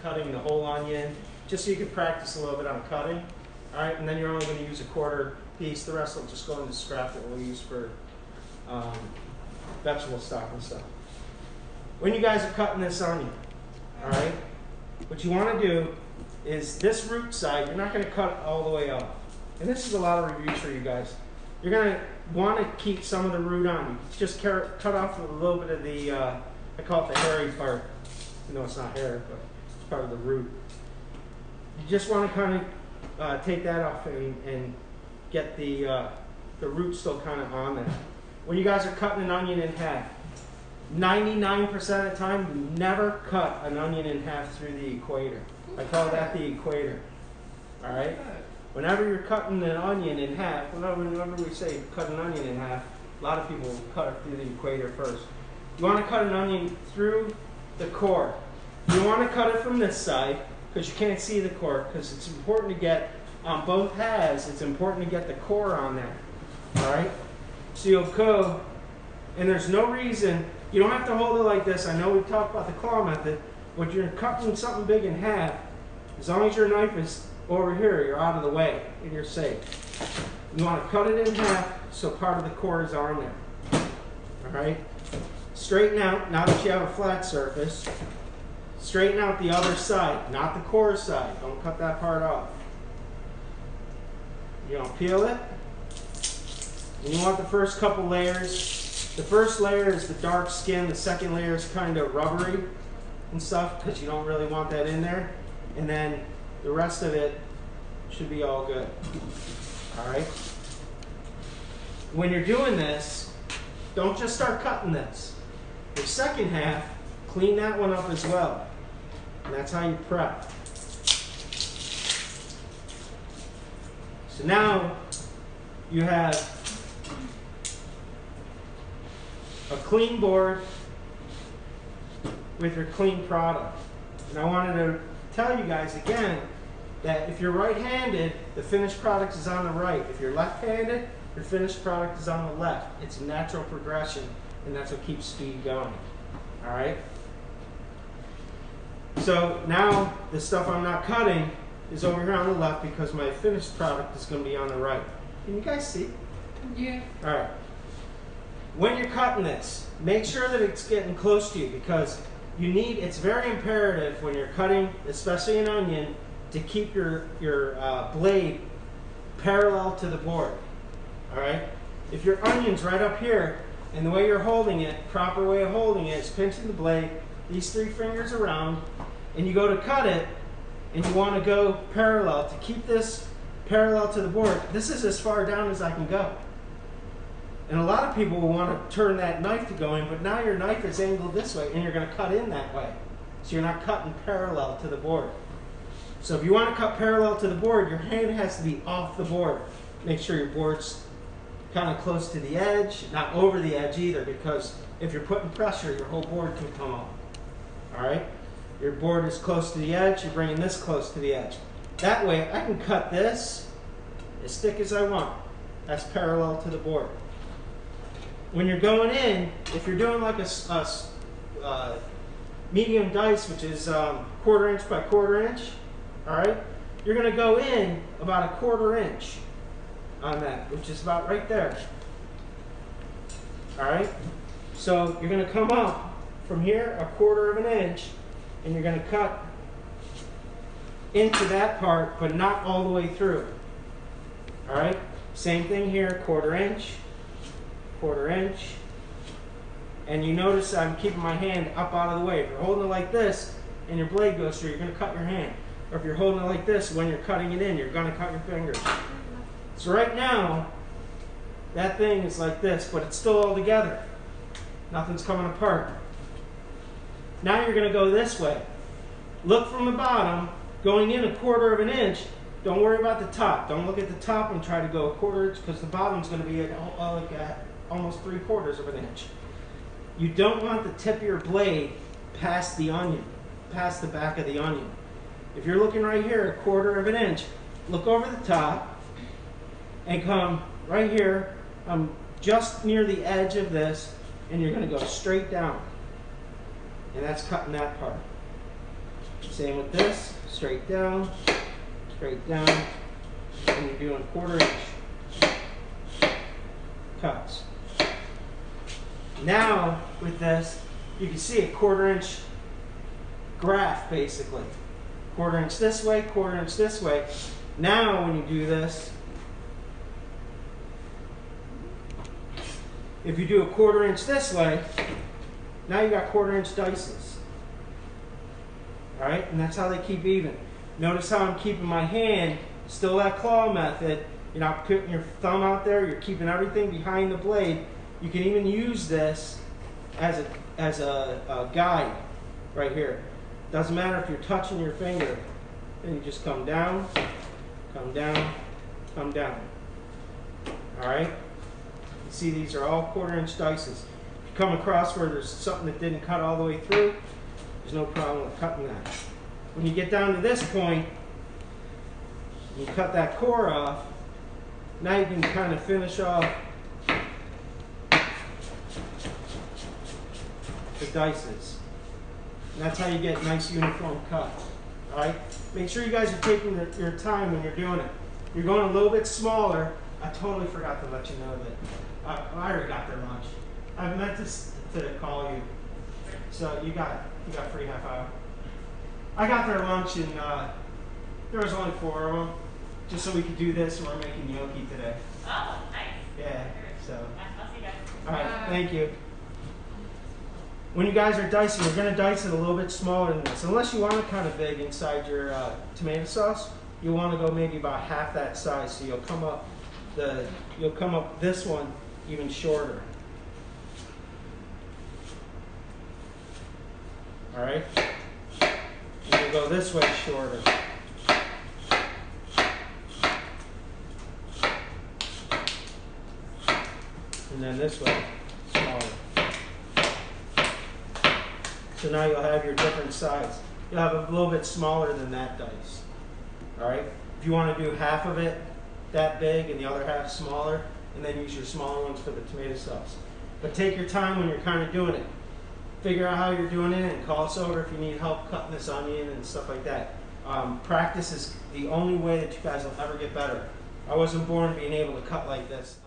cutting the whole onion, just so you can practice a little bit on cutting. All right, and then you're only going to use a quarter piece. The rest will just go into scrap that we'll use for vegetable stock and stuff. When you guys are cutting this onion, all right, what you want to do is this root side, you're not going to cut all the way off. And this is a lot of reviews for you guys. You're going to want to keep some of the root on. You just cut off a little bit of the, I call it the hairy part. You know, it's not hair, but it's part of the root. You just want to kind of take that off and get the root still kind of on there. When you guys are cutting an onion in half, 99% of the time, you never cut an onion in half through the equator. I call that the equator. All right? Whenever you're cutting an onion in half, whenever we say cut an onion in half, a lot of people will cut it through the equator first. You want to cut an onion through the core. You want to cut it from this side because you can't see the core, because it's important to get on both halves. It's important to get the core on there. All right? So you'll go, and there's no reason, you don't have to hold it like this. I know we talked about the claw method. When you're cutting something big in half, as long as your knife is over here, you're out of the way and you're safe. You want to cut it in half so part of the core is on there. All right? Straighten out, now that you have a flat surface, straighten out the other side, not the core side. Don't cut that part off. You know, peel it. And you want the first couple layers. The first layer is the dark skin. The second layer is kind of rubbery and stuff because you don't really want that in there. And then the rest of it should be all good. All right? When you're doing this, don't just start cutting this. The second half, clean that one up as well. And that's how you prep. So now you have a clean board with your clean product. And I wanted to tell you guys again that if you're right-handed, the finished product is on the right. If you're left-handed, your finished product is on the left. It's a natural progression, and that's what keeps speed going. All right? So now the stuff I'm not cutting is over here on the left because my finished product is going to be on the right. Can you guys see? Yeah. All right. When you're cutting this, make sure that it's getting close to you because you need, it's very imperative when you're cutting, especially an onion, to keep your blade parallel to the board. All right? If your onion's right up here, and the way you're holding it, proper way of holding it is pinching the blade, these 3 fingers around, and you go to cut it, and you want to go parallel. To keep this parallel to the board, this is as far down as I can go. And a lot of people will want to turn that knife to go in, but now your knife is angled this way, and you're going to cut in that way. So you're not cutting parallel to the board. So if you want to cut parallel to the board, your hand has to be off the board. Make sure your board's kind of close to the edge, not over the edge either, because if you're putting pressure, your whole board can come off. All right? Your board is close to the edge, you're bringing this close to the edge. That way, I can cut this as thick as I want. That's parallel to the board. When you're going in, if you're doing like a medium dice, which is 1/4 inch by 1/4 inch, all right, you're going to go in about 1/4 inch on that, which is about right there. All right, so you're going to come up from here 1/4 inch, and you're going to cut into that part, but not all the way through. All right, same thing here, 1/4 inch. 1/4 inch, and you notice I'm keeping my hand up out of the way. If you're holding it like this and your blade goes through, you're going to cut your hand. Or if you're holding it like this, when you're cutting it in, you're going to cut your fingers. So right now, that thing is like this, but it's still all together. Nothing's coming apart. Now you're going to go this way. Look from the bottom, going in 1/4 inch. Don't worry about the top. Don't look at the top and try to go 1/4 inch because the bottom's going to be at almost 3/4 inch. You don't want the tip of your blade past the onion, past the back of the onion. If you're looking right here 1/4 inch, look over the top and come right here. I'm just near the edge of this, and you're going to go straight down. And that's cutting that part. Same with this, straight down, and you're doing 1/4 inch cuts. Now with this, you can see a 1/4 inch graph basically. 1/4 inch this way, 1/4 inch this way. Now when you do this, if you do a 1/4 inch this way, now you got 1/4 inch dices. Alright, and that's how they keep even. Notice how I'm keeping my hand, still that claw method. You're not putting your thumb out there, you're keeping everything behind the blade. You can even use this as a guide right here. Doesn't matter if you're touching your finger. Then you just come down, come down, come down. Alright? You see these are all 1/4 inch dices. If you come across where there's something that didn't cut all the way through, there's no problem with cutting that. When you get down to this point, you cut that core off. Now you can kind of finish off the dices. And that's how you get nice uniform cuts. Alright? Make sure you guys are taking your time when you're doing it. You're going a little bit smaller. I totally forgot to let you know that I already got their lunch. I meant to call you. So you got free half hour. I got their lunch and there was only 4 of them. Just so we could do this, and we're making gnocchi today. Oh, nice. Yeah, so. I'll see you guys. Alright, thank you. When you guys are dicing, you're going to dice it a little bit smaller than this. Unless you want it kind of big inside your tomato sauce, you want to go maybe about half that size, so you'll come up this one even shorter. Alright? And you'll go this way shorter. And then this way, smaller. So now you'll have your different sides. You'll have a little bit smaller than that dice. Alright? If you want to do half of it that big and the other half smaller, and then use your smaller ones for the tomato sauce. But take your time when you're kind of doing it. Figure out how you're doing it and call us over if you need help cutting this onion and stuff like that. Practice is the only way that you guys will ever get better. I wasn't born being able to cut like this.